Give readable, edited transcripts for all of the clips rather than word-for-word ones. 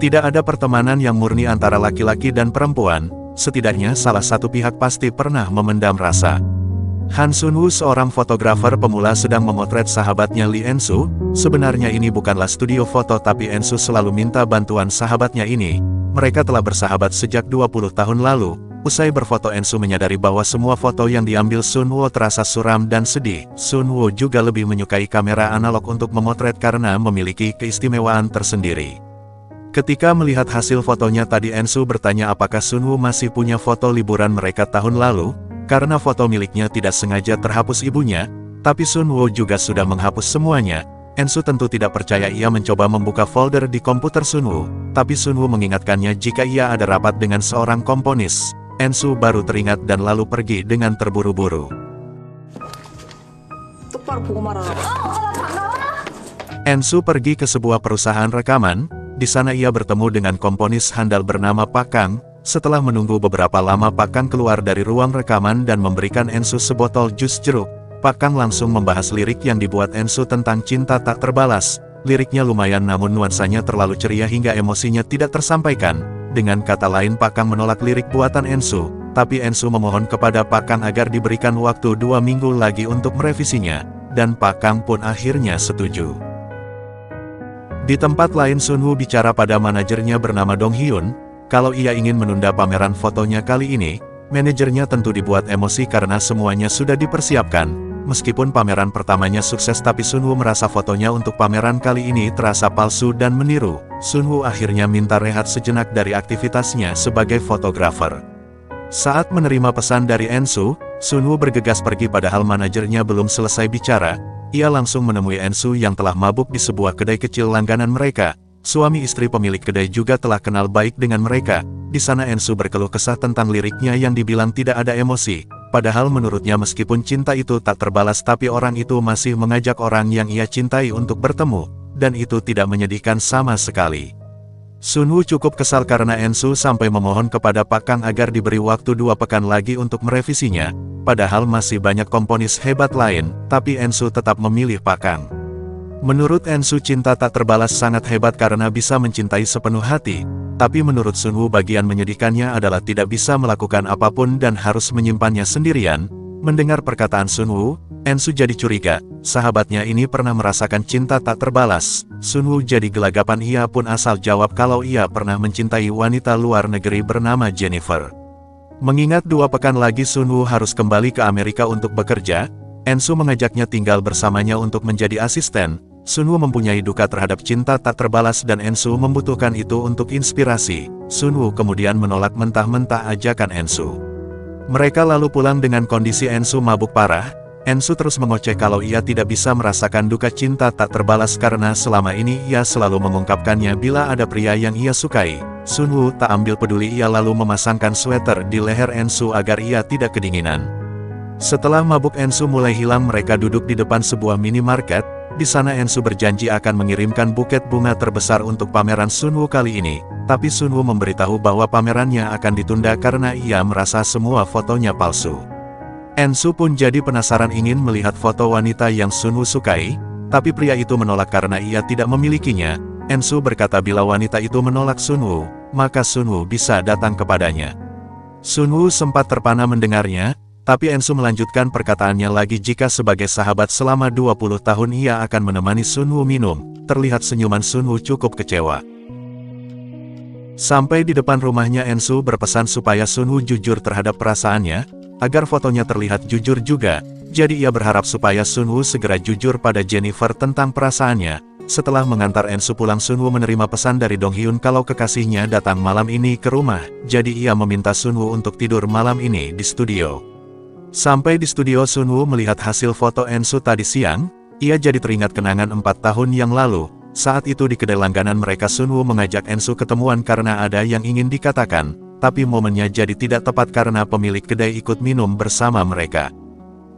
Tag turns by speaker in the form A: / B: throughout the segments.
A: Tidak ada pertemanan yang murni antara laki-laki dan perempuan, setidaknya salah satu pihak pasti pernah memendam rasa. Han Sunwoo, seorang fotografer pemula, sedang memotret sahabatnya Lee Ensu. Sebenarnya ini bukanlah studio foto, tapi Ensu selalu minta bantuan sahabatnya ini. Mereka telah bersahabat sejak 20 tahun lalu. Usai berfoto, Ensu menyadari bahwa semua foto yang diambil Sunwoo terasa suram dan sedih. Sunwoo juga lebih menyukai kamera analog untuk memotret karena memiliki keistimewaan tersendiri. Ketika melihat hasil fotonya tadi, Ensu bertanya apakah Sunwoo masih punya foto liburan mereka tahun lalu, karena foto miliknya tidak sengaja terhapus ibunya, tapi Sunwoo juga sudah menghapus semuanya. Ensu tentu tidak percaya. Ia mencoba membuka folder di komputer Sunwoo, tapi Sunwoo mengingatkannya jika ia ada rapat dengan seorang komponis. Ensu baru teringat dan lalu pergi dengan terburu-buru. Ensu pergi ke sebuah perusahaan rekaman. Di sana ia bertemu dengan komponis handal bernama Pak Kang. Setelah menunggu beberapa lama, Pak Kang keluar dari ruang rekaman dan memberikan Ensu sebotol jus jeruk. Pak Kang langsung membahas lirik yang dibuat Ensu tentang cinta tak terbalas. Liriknya lumayan, namun nuansanya terlalu ceria hingga emosinya tidak tersampaikan. Dengan kata lain, Pak Kang menolak lirik buatan Ensu, tapi Ensu memohon kepada Pak Kang agar diberikan waktu 2 minggu lagi untuk merevisinya, dan Pak Kang pun akhirnya setuju. Di tempat lain, Sunwoo bicara pada manajernya bernama Dong Hyun. Kalau ia ingin menunda pameran fotonya kali ini, manajernya tentu dibuat emosi karena semuanya sudah dipersiapkan. Meskipun pameran pertamanya sukses, tapi Sunwoo merasa fotonya untuk pameran kali ini terasa palsu dan meniru. Sunwoo akhirnya minta rehat sejenak dari aktivitasnya sebagai fotografer. Saat menerima pesan dari Ensu, Sunwoo bergegas pergi padahal manajernya belum selesai bicara. Ia langsung menemui Ensu yang telah mabuk di sebuah kedai kecil langganan mereka. Suami istri pemilik kedai juga telah kenal baik dengan mereka. Di sana Ensu berkeluh kesah tentang liriknya yang dibilang tidak ada emosi. Padahal menurutnya meskipun cinta itu tak terbalas, tapi orang itu masih mengajak orang yang ia cintai untuk bertemu. Dan itu tidak menyedihkan sama sekali. Sunwoo cukup kesal karena Ensu sampai memohon kepada Pak Kang agar diberi waktu 2 pekan lagi untuk merevisinya. Padahal masih banyak komponis hebat lain, tapi Ensu tetap memilih Pak Kang. Menurut Ensu, cinta tak terbalas sangat hebat karena bisa mencintai sepenuh hati. Tapi menurut Sunwoo, bagian menyedihkannya adalah tidak bisa melakukan apapun dan harus menyimpannya sendirian. Mendengar perkataan Sunwoo, Ensu jadi curiga. Sahabatnya ini pernah merasakan cinta tak terbalas. Sunwoo jadi gelagapan. Ia pun asal jawab kalau ia pernah mencintai wanita luar negeri bernama Jennifer. Mengingat 2 pekan lagi Sunwoo harus kembali ke Amerika untuk bekerja, Ensu mengajaknya tinggal bersamanya untuk menjadi asisten. Sunwoo mempunyai duka terhadap cinta tak terbalas dan Ensu membutuhkan itu untuk inspirasi. Sunwoo kemudian menolak mentah-mentah ajakan Ensu. Mereka lalu pulang dengan kondisi Ensu mabuk parah. Ensu terus mengoceh kalau ia tidak bisa merasakan duka cinta tak terbalas karena selama ini ia selalu mengungkapkannya bila ada pria yang ia sukai. Sunwoo tak ambil peduli. Ia lalu memasangkan sweater di leher Ensu agar ia tidak kedinginan. Setelah mabuk Ensu mulai hilang, mereka duduk di depan sebuah minimarket. Di sana Ensu berjanji akan mengirimkan buket bunga terbesar untuk pameran Sunwoo kali ini. Tapi Sunwoo memberitahu bahwa pamerannya akan ditunda karena ia merasa semua fotonya palsu. Ensu pun jadi penasaran ingin melihat foto wanita yang Sunwoo sukai, tapi pria itu menolak karena ia tidak memilikinya. Ensu berkata bila wanita itu menolak Sunwoo, maka Sunwoo bisa datang kepadanya. Sunwoo sempat terpana mendengarnya, tapi Ensu melanjutkan perkataannya lagi jika sebagai sahabat selama 20 tahun ia akan menemani Sunwoo minum. Terlihat senyuman Sunwoo cukup kecewa. Sampai di depan rumahnya, Ensu berpesan supaya Sunwoo jujur terhadap perasaannya, agar fotonya terlihat jujur juga. Jadi ia berharap supaya Sunwoo segera jujur pada Jennifer tentang perasaannya. Setelah mengantar Ensu pulang, Sunwoo menerima pesan dari Dong Hyun kalau kekasihnya datang malam ini ke rumah. Jadi ia meminta Sunwoo untuk tidur malam ini di studio. Sampai di studio, Sunwoo melihat hasil foto Ensu tadi siang. Ia jadi teringat kenangan 4 tahun yang lalu. Saat itu di kedai langganan mereka, Sunwoo mengajak Ensu ketemuan karena ada yang ingin dikatakan. Tapi momennya jadi tidak tepat karena pemilik kedai ikut minum bersama mereka.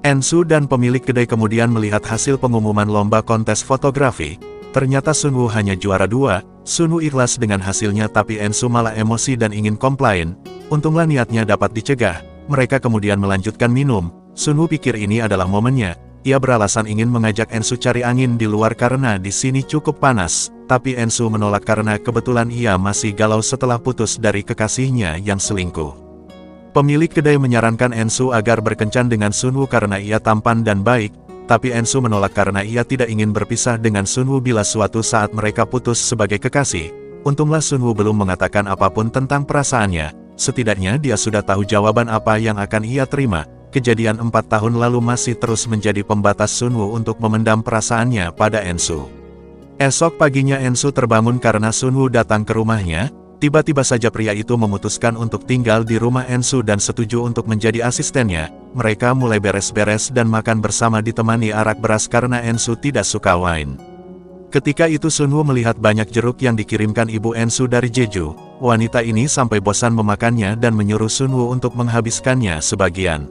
A: Ensu dan pemilik kedai kemudian melihat hasil pengumuman lomba kontes fotografi. Ternyata Sunwoo hanya juara 2. Sunwoo ikhlas dengan hasilnya, tapi Ensu malah emosi dan ingin komplain. Untunglah niatnya dapat dicegah. Mereka kemudian melanjutkan minum. Sunwoo pikir ini adalah momennya. Ia beralasan ingin mengajak Ensu cari angin di luar karena di sini cukup panas. tapi Ensu menolak karena kebetulan ia masih galau setelah putus dari kekasihnya yang selingkuh. Pemilik kedai menyarankan Ensu agar berkencan dengan Sunwoo karena ia tampan dan baik, tapi Ensu menolak karena ia tidak ingin berpisah dengan Sunwoo bila suatu saat mereka putus sebagai kekasih. Untunglah Sunwoo belum mengatakan apapun tentang perasaannya, setidaknya dia sudah tahu jawaban apa yang akan ia terima. Kejadian 4 tahun lalu masih terus menjadi pembatas Sunwoo untuk memendam perasaannya pada Ensu. Esok paginya Ensu terbangun karena Sunwoo datang ke rumahnya. Tiba-tiba saja pria itu memutuskan untuk tinggal di rumah Ensu dan setuju untuk menjadi asistennya. Mereka mulai beres-beres dan makan bersama ditemani arak beras karena Ensu tidak suka wine. Ketika itu Sunwoo melihat banyak jeruk yang dikirimkan ibu Ensu dari Jeju. Wanita ini sampai bosan memakannya dan menyuruh Sunwoo untuk menghabiskannya sebagian.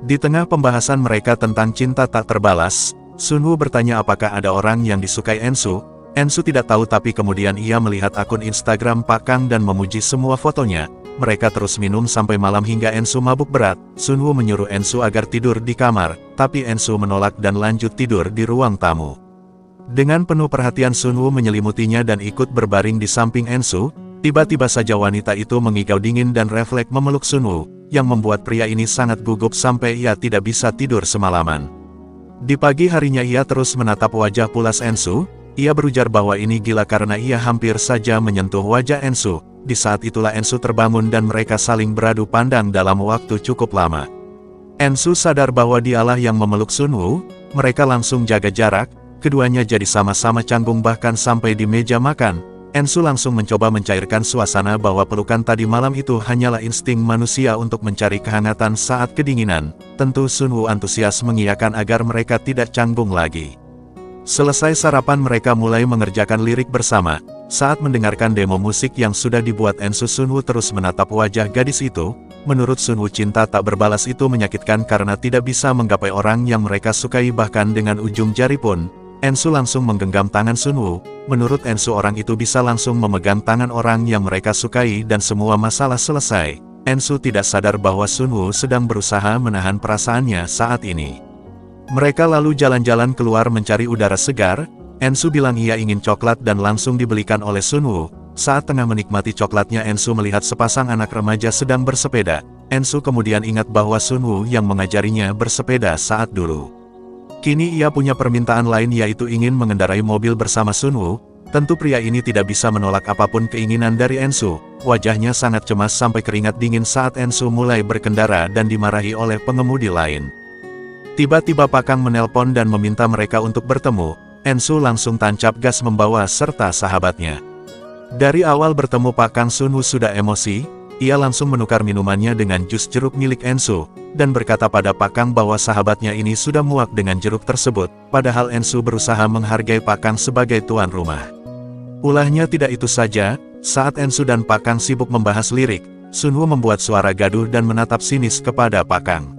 A: Di tengah pembahasan mereka tentang cinta tak terbalas, Sunwoo bertanya apakah ada orang yang disukai Ensu. Ensu tidak tahu tapi kemudian ia melihat akun Instagram Pak Kang dan memuji semua fotonya. Mereka terus minum sampai malam hingga Ensu mabuk berat. Sunwoo menyuruh Ensu agar tidur di kamar, tapi Ensu menolak dan lanjut tidur di ruang tamu. Dengan penuh perhatian Sunwoo menyelimutinya dan ikut berbaring di samping Ensu. Tiba-tiba saja wanita itu mengigau dingin dan refleks memeluk Sunwoo, yang membuat pria ini sangat gugup sampai ia tidak bisa tidur semalaman. Di pagi harinya ia terus menatap wajah pulas Ensu. Ia berujar bahwa ini gila karena ia hampir saja menyentuh wajah Ensu. Di saat itulah Ensu terbangun dan mereka saling beradu pandang dalam waktu cukup lama. Ensu sadar bahwa dialah yang memeluk Sunwoo. Mereka langsung jaga jarak, keduanya jadi sama-sama canggung bahkan sampai di meja makan. Ensu langsung mencoba mencairkan suasana bahwa pelukan tadi malam itu hanyalah insting manusia untuk mencari kehangatan saat kedinginan. Tentu Sunwoo antusias mengiyakan agar mereka tidak canggung lagi. Selesai sarapan mereka mulai mengerjakan lirik bersama. Saat mendengarkan demo musik yang sudah dibuat Ensu, Sunwoo terus menatap wajah gadis itu. Menurut Sunwoo cinta tak berbalas itu menyakitkan karena tidak bisa menggapai orang yang mereka sukai bahkan dengan ujung jari pun. Ensu langsung menggenggam tangan Sunwoo. Menurut Ensu orang itu bisa langsung memegang tangan orang yang mereka sukai dan semua masalah selesai. Ensu tidak sadar bahwa Sunwoo sedang berusaha menahan perasaannya saat ini. Mereka lalu jalan-jalan keluar mencari udara segar. Ensu bilang ia ingin coklat dan langsung dibelikan oleh Sunwoo. Saat tengah menikmati coklatnya Ensu melihat sepasang anak remaja sedang bersepeda. Ensu kemudian ingat bahwa Sunwoo yang mengajarinya bersepeda saat dulu. Kini ia punya permintaan lain yaitu ingin mengendarai mobil bersama Sunwoo. Tentu pria ini tidak bisa menolak apapun keinginan dari Ensu. Wajahnya sangat cemas sampai keringat dingin saat Ensu mulai berkendara dan dimarahi oleh pengemudi lain. Tiba-tiba Pak Kang menelpon dan meminta mereka untuk bertemu. Ensu langsung tancap gas membawa serta sahabatnya. Dari awal bertemu Pak Kang, Sunwoo sudah emosi. Ia langsung menukar minumannya dengan jus jeruk milik Ensu, dan berkata pada Pak Kang bahwa sahabatnya ini sudah muak dengan jeruk tersebut, padahal Ensu berusaha menghargai Pak Kang sebagai tuan rumah. Ulahnya tidak itu saja, saat Ensu dan Pak Kang sibuk membahas lirik, Sunwoo membuat suara gaduh dan menatap sinis kepada Pak Kang.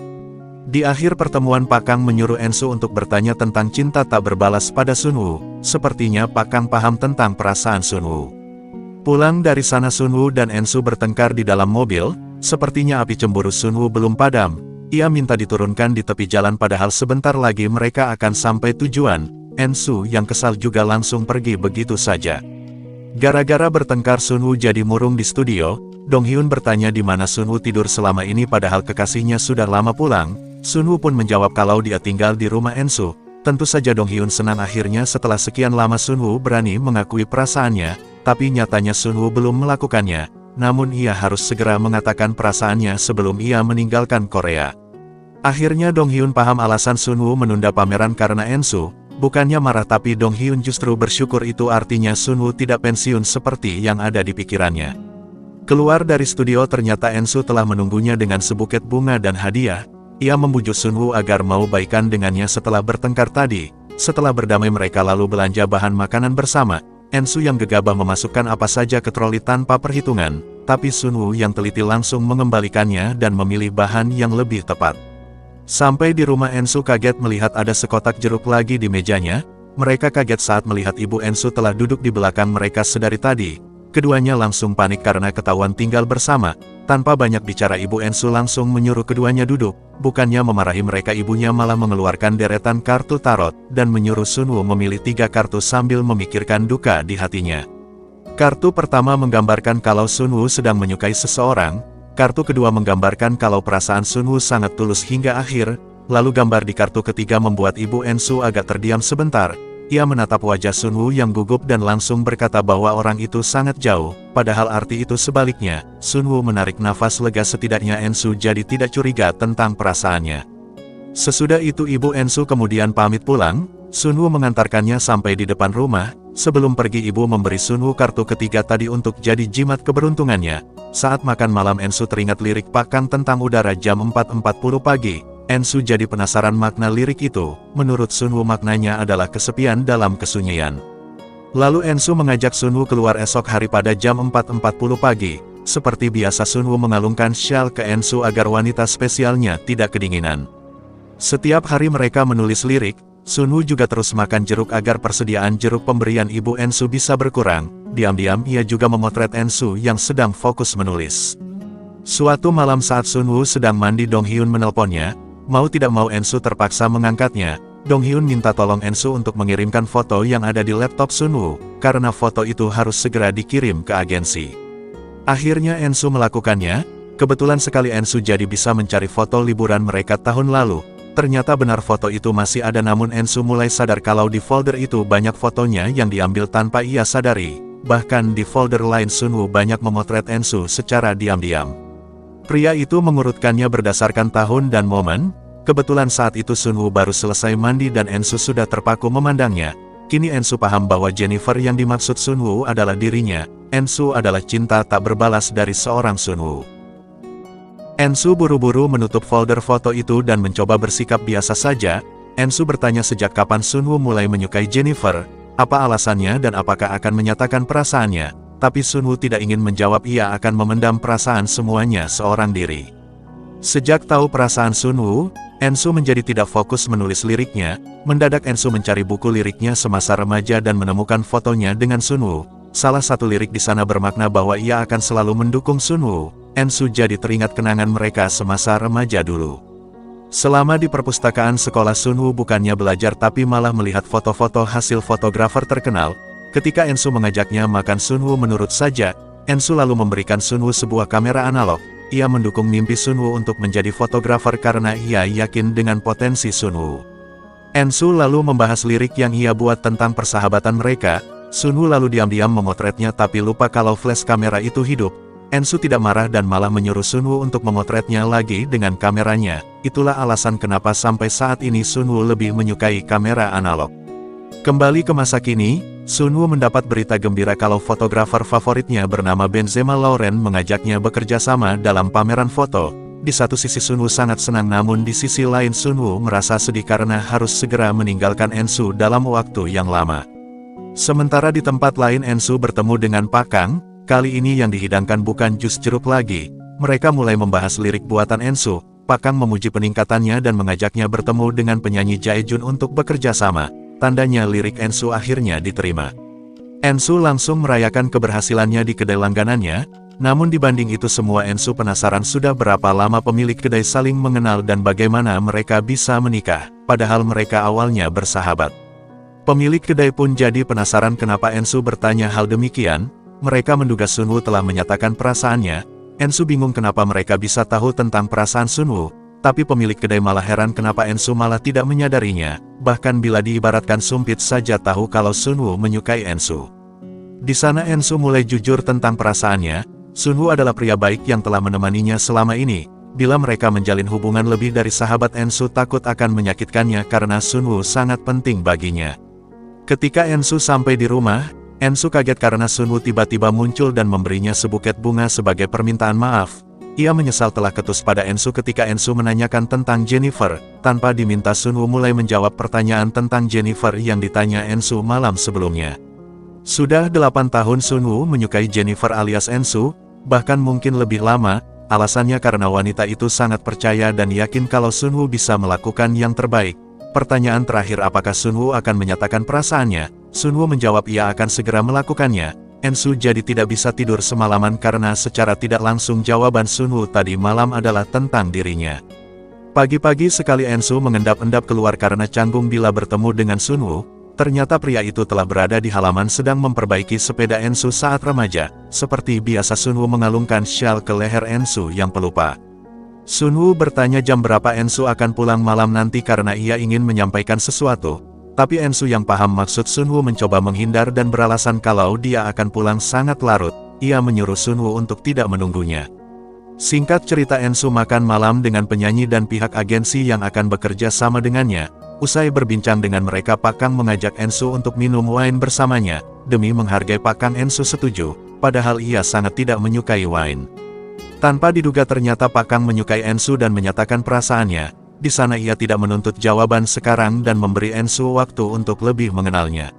A: Di akhir pertemuan Pak Kang menyuruh Ensu untuk bertanya tentang cinta tak berbalas pada Sunwoo. Sepertinya Pak Kang paham tentang perasaan Sunwoo. Pulang dari sana Sunwoo dan Ensu bertengkar di dalam mobil. Sepertinya api cemburu Sunwoo belum padam. Ia minta diturunkan di tepi jalan padahal sebentar lagi mereka akan sampai tujuan. Ensu yang kesal juga langsung pergi begitu saja. Gara-gara bertengkar Sunwoo jadi murung di studio. Donghyun bertanya di mana Sunwoo tidur selama ini padahal kekasihnya sudah lama pulang. Sunwoo pun menjawab kalau dia tinggal di rumah Ensu. Tentu saja Donghyun senang akhirnya setelah sekian lama Sunwoo berani mengakui perasaannya, tapi nyatanya Sunwoo belum melakukannya. Namun ia harus segera mengatakan perasaannya sebelum ia meninggalkan Korea. Akhirnya Donghyun paham alasan Sunwoo menunda pameran karena Ensu. Bukannya marah tapi Donghyun justru bersyukur, itu artinya Sunwoo tidak pensiun seperti yang ada di pikirannya. Keluar dari studio ternyata Ensu telah menunggunya dengan sebuket bunga dan hadiah. Ia membujuk Sunwoo agar mau baikan dengannya setelah bertengkar tadi. Setelah berdamai mereka lalu belanja bahan makanan bersama. Ensu yang gegabah memasukkan apa saja ke troli tanpa perhitungan, tapi Sunwoo yang teliti langsung mengembalikannya dan memilih bahan yang lebih tepat. Sampai di rumah Ensu kaget melihat ada sekotak jeruk lagi di mejanya. Mereka kaget saat melihat ibu Ensu telah duduk di belakang mereka sedari tadi. keduanya langsung panik karena ketahuan tinggal bersama. Tanpa banyak bicara ibu Ensu langsung menyuruh keduanya duduk, bukannya memarahi mereka ibunya malah mengeluarkan deretan kartu tarot, dan menyuruh Sunwoo memilih 3 kartu sambil memikirkan duka di hatinya. Kartu pertama menggambarkan kalau Sunwoo sedang menyukai seseorang, kartu kedua menggambarkan kalau perasaan Sunwoo sangat tulus hingga akhir, lalu gambar di kartu ketiga membuat ibu Ensu agak terdiam sebentar. Ia menatap wajah Sunwoo yang gugup dan langsung berkata bahwa orang itu sangat jauh, padahal arti itu sebaliknya. Sunwoo menarik nafas lega, setidaknya Ensu jadi tidak curiga tentang perasaannya. Sesudah itu ibu Ensu kemudian pamit pulang, Sunwoo mengantarkannya sampai di depan rumah. Sebelum pergi ibu memberi Sunwoo kartu ketiga tadi untuk jadi jimat keberuntungannya. Saat makan malam Ensu teringat lirik Pak Kang tentang udara jam 4.40 pagi. Ensu jadi penasaran makna lirik itu. Menurut Sunwoo maknanya adalah kesepian dalam kesunyian. Lalu Ensu mengajak Sunwoo keluar esok hari pada jam 4.40 pagi. Seperti biasa Sunwoo mengalungkan syal ke Ensu agar wanita spesialnya tidak kedinginan. Setiap hari mereka menulis lirik, Sunwoo juga terus makan jeruk agar persediaan jeruk pemberian ibu Ensu bisa berkurang. Diam-diam ia juga memotret Ensu yang sedang fokus menulis. Suatu malam saat Sunwoo sedang mandi, Dong Hyun menelponnya. Mau tidak mau Ensu terpaksa mengangkatnya. Dong Hyun minta tolong Ensu untuk mengirimkan foto yang ada di laptop Sunwoo, karena foto itu harus segera dikirim ke agensi. Akhirnya Ensu melakukannya. Kebetulan sekali Ensu jadi bisa mencari foto liburan mereka tahun lalu. Ternyata benar foto itu masih ada, namun Ensu mulai sadar kalau di folder itu banyak fotonya yang diambil tanpa ia sadari. Bahkan di folder lain Sunwoo banyak memotret Ensu secara diam-diam. Pria itu mengurutkannya berdasarkan tahun dan momen. Kebetulan saat itu Sunwoo baru selesai mandi dan Ensu sudah terpaku memandangnya. Kini Ensu paham bahwa Jennifer yang dimaksud Sunwoo adalah dirinya. Ensu adalah cinta tak berbalas dari seorang Sunwoo. Ensu buru-buru menutup folder foto itu dan mencoba bersikap biasa saja. Ensu bertanya sejak kapan Sunwoo mulai menyukai Jennifer, apa alasannya dan apakah akan menyatakan perasaannya. Tapi Sunwoo tidak ingin menjawab, ia akan memendam perasaan semuanya seorang diri. Sejak tahu perasaan Sunwoo, Ensu menjadi tidak fokus menulis liriknya. Mendadak Ensu mencari buku liriknya semasa remaja dan menemukan fotonya dengan Sunwoo. Salah satu lirik di sana bermakna bahwa ia akan selalu mendukung Sunwoo. Ensu jadi teringat kenangan mereka semasa remaja dulu. Selama di perpustakaan sekolah Sunwoo bukannya belajar tapi malah melihat foto-foto hasil fotografer terkenal. Ketika Ensu mengajaknya makan, Sunwoo menurut saja. Ensu lalu memberikan Sunwoo sebuah kamera analog. Ia mendukung mimpi Sunwoo untuk menjadi fotografer karena ia yakin dengan potensi Sunwoo. Ensu lalu membahas lirik yang ia buat tentang persahabatan mereka. Sunwoo lalu diam-diam memotretnya tapi lupa kalau flash kamera itu hidup. Ensu tidak marah dan malah menyuruh Sunwoo untuk memotretnya lagi dengan kameranya. Itulah alasan kenapa sampai saat ini Sunwoo lebih menyukai kamera analog. Kembali ke masa kini, Sunwoo mendapat berita gembira kalau fotografer favoritnya bernama Benzema Lauren mengajaknya bekerja sama dalam pameran foto. Di satu sisi Sunwoo sangat senang, namun di sisi lain Sunwoo merasa sedih karena harus segera meninggalkan Ensu dalam waktu yang lama. Sementara di tempat lain Ensu bertemu dengan Pak Kang. Kali ini yang dihidangkan bukan jus jeruk lagi. Mereka mulai membahas lirik buatan Ensu. Pak Kang memuji peningkatannya dan mengajaknya bertemu dengan penyanyi Jaejun untuk bekerja sama. Tandanya lirik Ensu akhirnya diterima. Ensu langsung merayakan keberhasilannya di kedai langganannya. Namun dibanding itu semua Ensu penasaran sudah berapa lama pemilik kedai saling mengenal dan bagaimana mereka bisa menikah, padahal mereka awalnya bersahabat. Pemilik kedai pun jadi penasaran kenapa Ensu bertanya hal demikian. Mereka menduga Sunwoo telah menyatakan perasaannya. Ensu bingung kenapa mereka bisa tahu tentang perasaan Sunwoo. Tapi pemilik kedai malah heran kenapa Ensu malah tidak menyadarinya. Bahkan bila diibaratkan sumpit saja tahu kalau Sunwoo menyukai Ensu. Di sana Ensu mulai jujur tentang perasaannya. Sunwoo adalah pria baik yang telah menemaninya selama ini. Bila mereka menjalin hubungan lebih dari sahabat, Ensu takut akan menyakitkannya karena Sunwoo sangat penting baginya. Ketika Ensu sampai di rumah, Ensu kaget karena Sunwoo tiba-tiba muncul dan memberinya sebuket bunga sebagai permintaan maaf. Ia menyesal telah ketus pada Ensu ketika Ensu menanyakan tentang Jennifer. Tanpa diminta Sunwoo mulai menjawab pertanyaan tentang Jennifer yang ditanya Ensu malam sebelumnya. Sudah 8 tahun Sunwoo menyukai Jennifer alias Ensu, bahkan mungkin lebih lama. Alasannya karena wanita itu sangat percaya dan yakin kalau Sunwoo bisa melakukan yang terbaik. Pertanyaan terakhir, apakah Sunwoo akan menyatakan perasaannya? Sunwoo menjawab ia akan segera melakukannya. Ensu jadi tidak bisa tidur semalaman karena secara tidak langsung jawaban Sunwoo tadi malam adalah tentang dirinya. Pagi-pagi sekali Ensu mengendap-endap keluar karena canggung bila bertemu dengan Sunwoo. Ternyata pria itu telah berada di halaman sedang memperbaiki sepeda Ensu saat remaja. Seperti biasa Sunwoo mengalungkan syal ke leher Ensu yang pelupa. Sunwoo bertanya jam berapa Ensu akan pulang malam nanti karena ia ingin menyampaikan sesuatu. Tapi Ensu yang paham maksud Sunwoo mencoba menghindar dan beralasan kalau dia akan pulang sangat larut. Ia menyuruh Sunwoo untuk tidak menunggunya. Singkat cerita Ensu makan malam dengan penyanyi dan pihak agensi yang akan bekerja sama dengannya. Usai berbincang dengan mereka Pak Kang mengajak Ensu untuk minum wine bersamanya. Demi menghargai Pak Kang Ensu setuju, padahal ia sangat tidak menyukai wine. Tanpa diduga ternyata Pak Kang menyukai Ensu dan menyatakan perasaannya. Di sana ia tidak menuntut jawaban sekarang dan memberi Ensu waktu untuk lebih mengenalnya.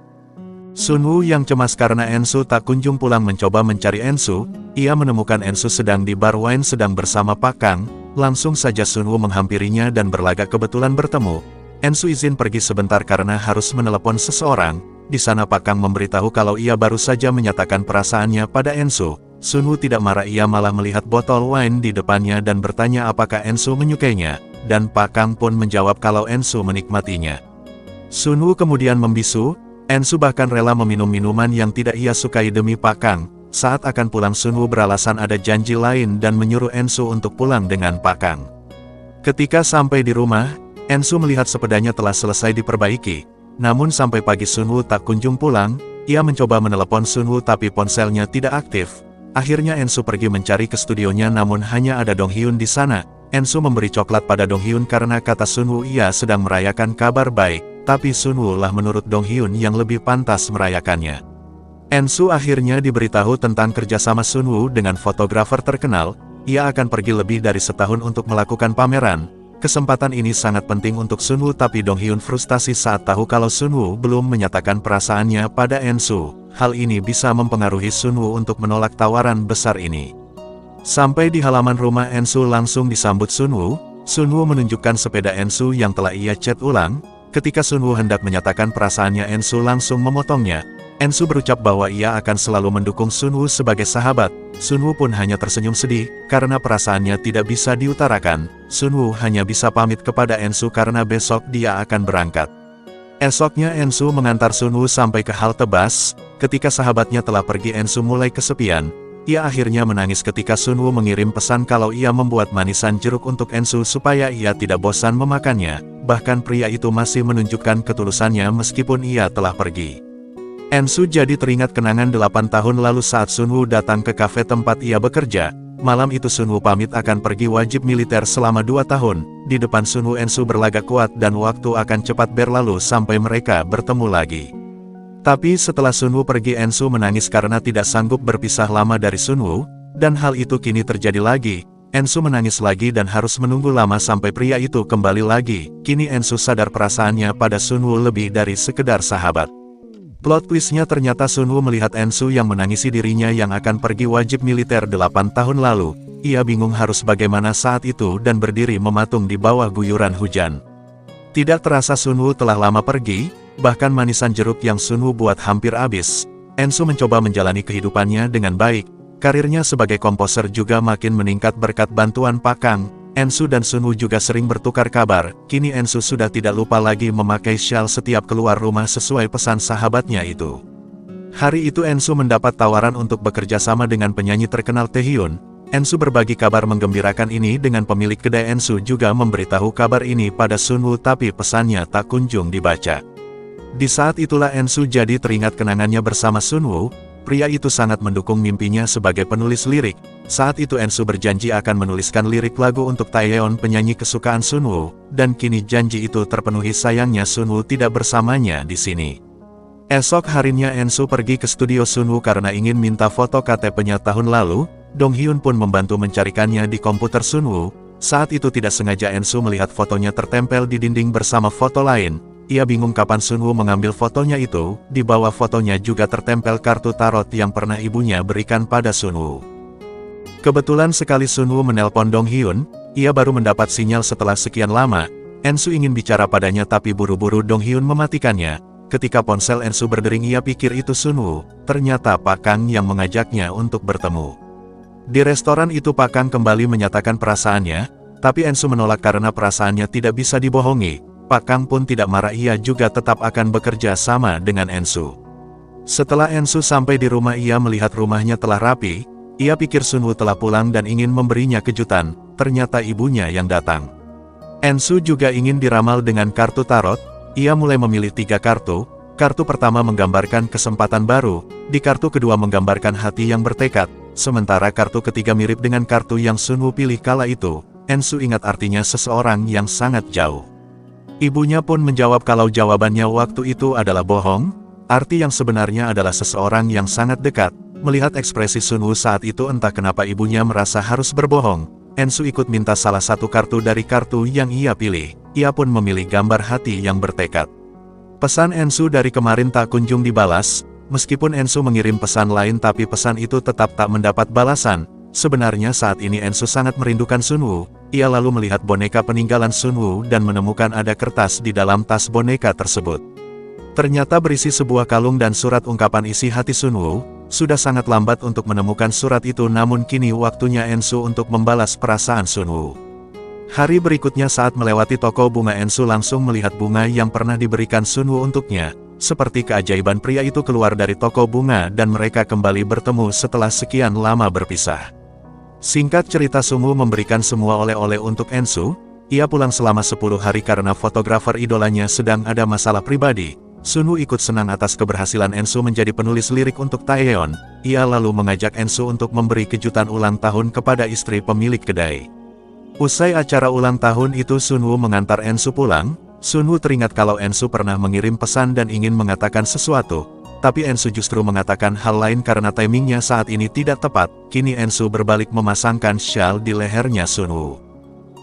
A: Sunwoo yang cemas karena Ensu tak kunjung pulang mencoba mencari Ensu. Ia menemukan Ensu sedang di bar wine sedang bersama Pak Kang. Langsung saja Sunwoo menghampirinya dan berlagak kebetulan bertemu. Ensu izin pergi sebentar karena harus menelepon seseorang. Di sana Pak Kang memberitahu kalau ia baru saja menyatakan perasaannya pada Ensu. Sunwoo tidak marah, ia malah melihat botol wine di depannya dan bertanya apakah Ensu menyukainya, dan Pak Kang pun menjawab kalau Ensu menikmatinya. Sunwoo kemudian membisu, Ensu bahkan rela meminum minuman yang tidak ia sukai demi Pak Kang. Saat akan pulang Sunwoo beralasan ada janji lain dan menyuruh Ensu untuk pulang dengan Pak Kang. Ketika sampai di rumah, Ensu melihat sepedanya telah selesai diperbaiki, namun sampai pagi Sunwoo tak kunjung pulang. Ia mencoba menelepon Sunwoo tapi ponselnya tidak aktif. Akhirnya Ensu pergi mencari ke studionya namun hanya ada Dong Hyun di sana. Ensu memberi coklat pada Dong Hyun karena kata Sunwoo ia sedang merayakan kabar baik, tapi Sunwoo lah menurut Dong Hyun yang lebih pantas merayakannya. Ensu akhirnya diberitahu tentang kerjasama Sunwoo dengan fotografer terkenal. Ia akan pergi lebih dari setahun untuk melakukan pameran. Kesempatan ini sangat penting untuk Sunwoo tapi Dong Hyun frustasi saat tahu kalau Sunwoo belum menyatakan perasaannya pada Ensu. Hal ini bisa mempengaruhi Sunwoo untuk menolak tawaran besar ini. Sampai di halaman rumah Ensu langsung disambut Sunwoo. Sunwoo menunjukkan sepeda Ensu yang telah ia cat ulang. Ketika Sunwoo hendak menyatakan perasaannya Ensu langsung memotongnya. Ensu berucap bahwa ia akan selalu mendukung Sunwoo sebagai sahabat. Sunwoo pun hanya tersenyum sedih, karena perasaannya tidak bisa diutarakan. Sunwoo hanya bisa pamit kepada Ensu karena besok dia akan berangkat. Esoknya Ensu mengantar Sunwoo sampai ke halte bus. Ketika sahabatnya telah pergi Ensu mulai kesepian. Ia akhirnya menangis ketika Sunwoo mengirim pesan kalau ia membuat manisan jeruk untuk Ensu supaya ia tidak bosan memakannya. Bahkan pria itu masih menunjukkan ketulusannya meskipun ia telah pergi. Ensu jadi teringat kenangan 8 tahun lalu saat Sunwoo datang ke kafe tempat ia bekerja. Malam itu Sunwoo pamit akan pergi wajib militer selama 2 tahun. Di depan Sunwoo Ensu berlagak kuat dan waktu akan cepat berlalu sampai mereka bertemu lagi. Tapi setelah Sunwoo pergi Ensu menangis karena tidak sanggup berpisah lama dari Sunwoo. Dan hal itu kini terjadi lagi. Ensu menangis lagi dan harus menunggu lama sampai pria itu kembali lagi. Kini Ensu sadar perasaannya pada Sunwoo lebih dari sekedar sahabat. Plot twistnya ternyata Sunwoo melihat Ensu yang menangisi dirinya yang akan pergi wajib militer 8 tahun lalu. Ia bingung harus bagaimana saat itu dan berdiri mematung di bawah guyuran hujan. Tidak terasa Sunwoo telah lama pergi, bahkan manisan jeruk yang Sunwoo buat hampir habis. Ensu mencoba menjalani kehidupannya dengan baik. Karirnya sebagai komposer juga makin meningkat berkat bantuan Pak Kang. Ensu dan Sunwoo juga sering bertukar kabar. Kini Ensu sudah tidak lupa lagi memakai syal setiap keluar rumah sesuai pesan sahabatnya itu. Hari itu Ensu mendapat tawaran untuk bekerja sama dengan penyanyi terkenal Taehyun. Ensu berbagi kabar menggembirakan ini dengan pemilik kedai. Ensu juga memberitahu kabar ini pada Sunwoo tapi pesannya tak kunjung dibaca. Di saat itulah Ensu jadi teringat kenangannya bersama Sunwoo. Pria itu sangat mendukung mimpinya sebagai penulis lirik. Saat itu Ensu berjanji akan menuliskan lirik lagu untuk Taeyeon penyanyi kesukaan Sunwoo, dan kini janji itu terpenuhi. Sayangnya Sunwoo tidak bersamanya di sini. Esok harinya Ensu pergi ke studio Sunwoo karena ingin minta foto KTP-nya tahun lalu. Dong Hyun pun membantu mencarikannya di komputer Sunwoo. Saat itu tidak sengaja Ensu melihat fotonya tertempel di dinding bersama foto lain. Ia bingung kapan Sunwoo mengambil fotonya itu. Di bawah fotonya juga tertempel kartu tarot yang pernah ibunya berikan pada Sunwoo. Kebetulan sekali Sunwoo menelpon Dong Hyun. Ia baru mendapat sinyal setelah sekian lama. Ensu ingin bicara padanya tapi buru-buru Dong Hyun mematikannya. ketika ponsel Ensu berdering ia pikir itu Sunwoo, ternyata Pak Kang yang mengajaknya untuk bertemu. Di restoran itu Pak Kang kembali menyatakan perasaannya, tapi Ensu menolak karena perasaannya tidak bisa dibohongi. Pak Kang pun tidak marah, ia juga tetap akan bekerja sama dengan Ensu. Setelah Ensu sampai di rumah ia melihat rumahnya telah rapi, ia pikir Sunwoo telah pulang dan ingin memberinya kejutan, ternyata ibunya yang datang. Ensu juga ingin diramal dengan kartu tarot. Ia mulai memilih 3 kartu, kartu pertama menggambarkan kesempatan baru, di kartu kedua menggambarkan hati yang bertekad, sementara kartu ketiga mirip dengan kartu yang Sunwoo pilih kala itu. Ensu ingat artinya seseorang yang sangat jauh. Ibunya pun menjawab kalau jawabannya waktu itu adalah bohong, arti yang sebenarnya adalah seseorang yang sangat dekat. Melihat ekspresi Sunwoo saat itu entah kenapa ibunya merasa harus berbohong. Ensu ikut minta salah satu kartu dari kartu yang ia pilih. Ia pun memilih gambar hati yang bertekad. Pesan Ensu dari kemarin tak kunjung dibalas, meskipun Ensu mengirim pesan lain tapi pesan itu tetap tak mendapat balasan. Sebenarnya saat ini Ensu sangat merindukan Sunwoo. Ia lalu melihat boneka peninggalan Sunwoo dan menemukan ada kertas di dalam tas boneka tersebut. Ternyata berisi sebuah kalung dan surat ungkapan isi hati Sunwoo. Sudah sangat lambat untuk menemukan surat itu, namun kini waktunya Ensu untuk membalas perasaan Sunwoo. Hari berikutnya saat melewati toko bunga Ensu langsung melihat bunga yang pernah diberikan Sunwoo untuknya. Seperti keajaiban pria itu keluar dari toko bunga dan mereka kembali bertemu setelah sekian lama berpisah. Singkat cerita Sunwoo memberikan semua oleh-oleh untuk Ensu. Ia pulang selama 10 hari karena fotografer idolanya sedang ada masalah pribadi. Sunwoo ikut senang atas keberhasilan Ensu menjadi penulis lirik untuk Taeyeon. Ia lalu mengajak Ensu untuk memberi kejutan ulang tahun kepada istri pemilik kedai. Usai acara ulang tahun itu Sunwoo mengantar Ensu pulang. Sunwoo teringat kalau Ensu pernah mengirim pesan dan ingin mengatakan sesuatu. Tapi Ensu justru mengatakan hal lain karena timingnya saat ini tidak tepat. Kini Ensu berbalik memasangkan syal di lehernya Sunwoo.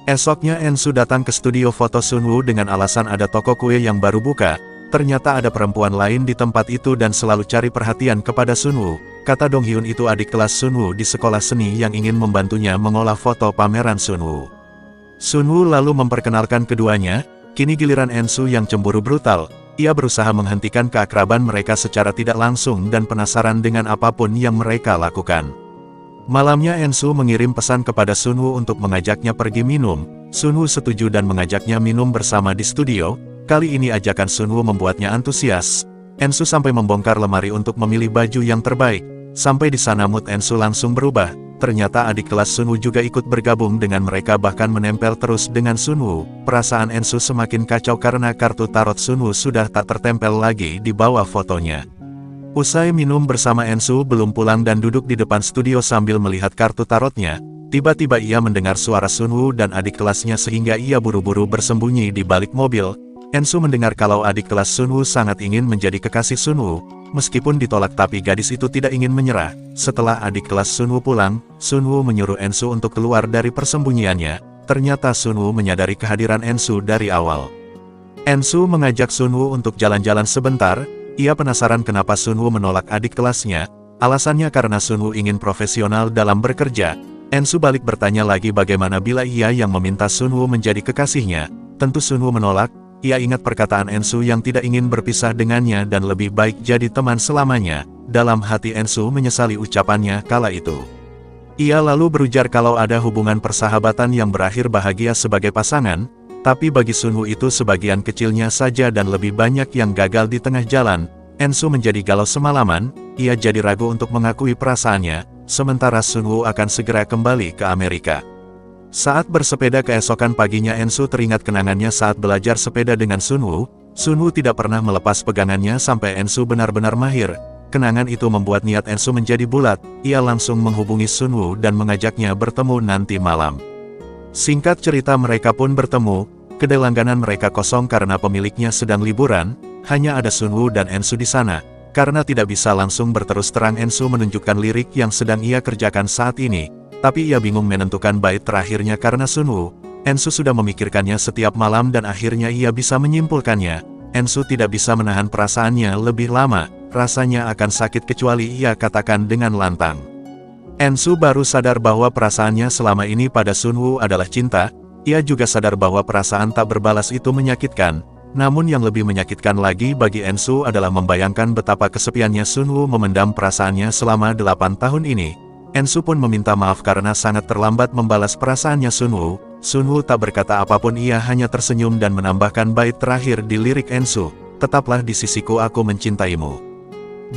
A: Esoknya Ensu datang ke studio foto Sunwoo dengan alasan ada toko kue yang baru buka. Ternyata ada perempuan lain di tempat itu dan selalu cari perhatian kepada Sunwoo. Kata Dong Hyun itu adik kelas Sunwoo di sekolah seni yang ingin membantunya mengolah foto pameran Sunwoo. Sunwoo lalu memperkenalkan keduanya. Kini giliran Ensu yang cemburu brutal. Ia berusaha menghentikan keakraban mereka secara tidak langsung dan penasaran dengan apapun yang mereka lakukan. Malamnya Ensu mengirim pesan kepada Sunwoo untuk mengajaknya pergi minum. Sunwoo setuju dan mengajaknya minum bersama di studio. Kali ini ajakan Sunwoo membuatnya antusias. Ensu sampai membongkar lemari untuk memilih baju yang terbaik. Sampai di sana mood Ensu langsung berubah. Ternyata adik kelas Sunwoo juga ikut bergabung dengan mereka, bahkan menempel terus dengan Sunwoo. Perasaan Ensu semakin kacau karena kartu tarot Sunwoo sudah tak tertempel lagi di bawah fotonya. Usai minum bersama Ensu belum pulang dan duduk di depan studio sambil melihat kartu tarotnya. Tiba-tiba ia mendengar suara Sunwoo dan adik kelasnya sehingga ia buru-buru bersembunyi di balik mobil. Ensu mendengar kalau adik kelas Sunwoo sangat ingin menjadi kekasih Sunwoo. Meskipun ditolak tapi gadis itu tidak ingin menyerah. Setelah adik kelas Sunwoo pulang, Sunwoo menyuruh Ensu untuk keluar dari persembunyiannya. Ternyata Sunwoo menyadari kehadiran Ensu dari awal. Ensu mengajak Sunwoo untuk jalan-jalan sebentar. Ia penasaran kenapa Sunwoo menolak adik kelasnya. Alasannya karena Sunwoo ingin profesional dalam bekerja. Ensu balik bertanya lagi bagaimana bila ia yang meminta Sunwoo menjadi kekasihnya. Tentu Sunwoo menolak. Ia ingat perkataan Ensu yang tidak ingin berpisah dengannya dan lebih baik jadi teman selamanya. Dalam hati Ensu menyesali ucapannya kala itu. Ia lalu berujar kalau ada hubungan persahabatan yang berakhir bahagia sebagai pasangan, tapi bagi Sunwoo itu sebagian kecilnya saja dan lebih banyak yang gagal di tengah jalan. Ensu menjadi galau semalaman, ia jadi ragu untuk mengakui perasaannya, sementara Sunwoo akan segera kembali ke Amerika. Saat bersepeda keesokan paginya Ensu teringat kenangannya saat belajar sepeda dengan Sunwoo. Sunwoo tidak pernah melepas pegangannya sampai Ensu benar-benar mahir. Kenangan itu membuat niat Ensu menjadi bulat. Ia langsung menghubungi Sunwoo dan mengajaknya bertemu nanti malam. Singkat cerita mereka pun bertemu. Kedai langganan mereka kosong karena pemiliknya sedang liburan. Hanya ada Sunwoo dan Ensu di sana. Karena tidak bisa langsung berterus terang, Ensu menunjukkan lirik yang sedang ia kerjakan saat ini. Tapi ia bingung menentukan bait terakhirnya karena Sunwoo. Ensu sudah memikirkannya setiap malam dan akhirnya ia bisa menyimpulkannya. Ensu tidak bisa menahan perasaannya lebih lama. Rasanya akan sakit kecuali ia katakan dengan lantang. Ensu baru sadar bahwa perasaannya selama ini pada Sunwoo adalah cinta. Ia juga sadar bahwa perasaan tak berbalas itu menyakitkan. Namun yang lebih menyakitkan lagi bagi Ensu adalah membayangkan betapa kesepiannya Sunwoo memendam perasaannya selama 8 tahun ini. Ensu pun meminta maaf karena sangat terlambat membalas perasaannya Sunwoo. Sunwoo tak berkata apapun, ia hanya tersenyum dan menambahkan bait terakhir di lirik Ensu, "Tetaplah di sisiku, aku mencintaimu."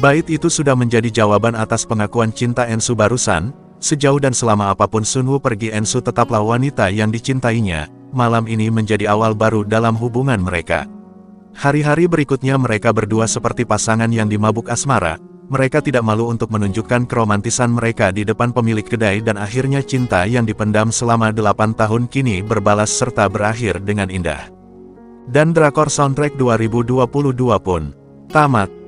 A: Bait itu sudah menjadi jawaban atas pengakuan cinta Ensu barusan. Sejauh dan selama apapun Sunwoo pergi, Ensu tetaplah wanita yang dicintainya. Malam ini menjadi awal baru dalam hubungan mereka. Hari-hari berikutnya mereka berdua seperti pasangan yang dimabuk asmara. Mereka tidak malu untuk menunjukkan keromantisan mereka di depan pemilik kedai, dan akhirnya cinta yang dipendam selama 8 tahun kini berbalas serta berakhir dengan indah. Dan drakor soundtrack 2022 pun tamat.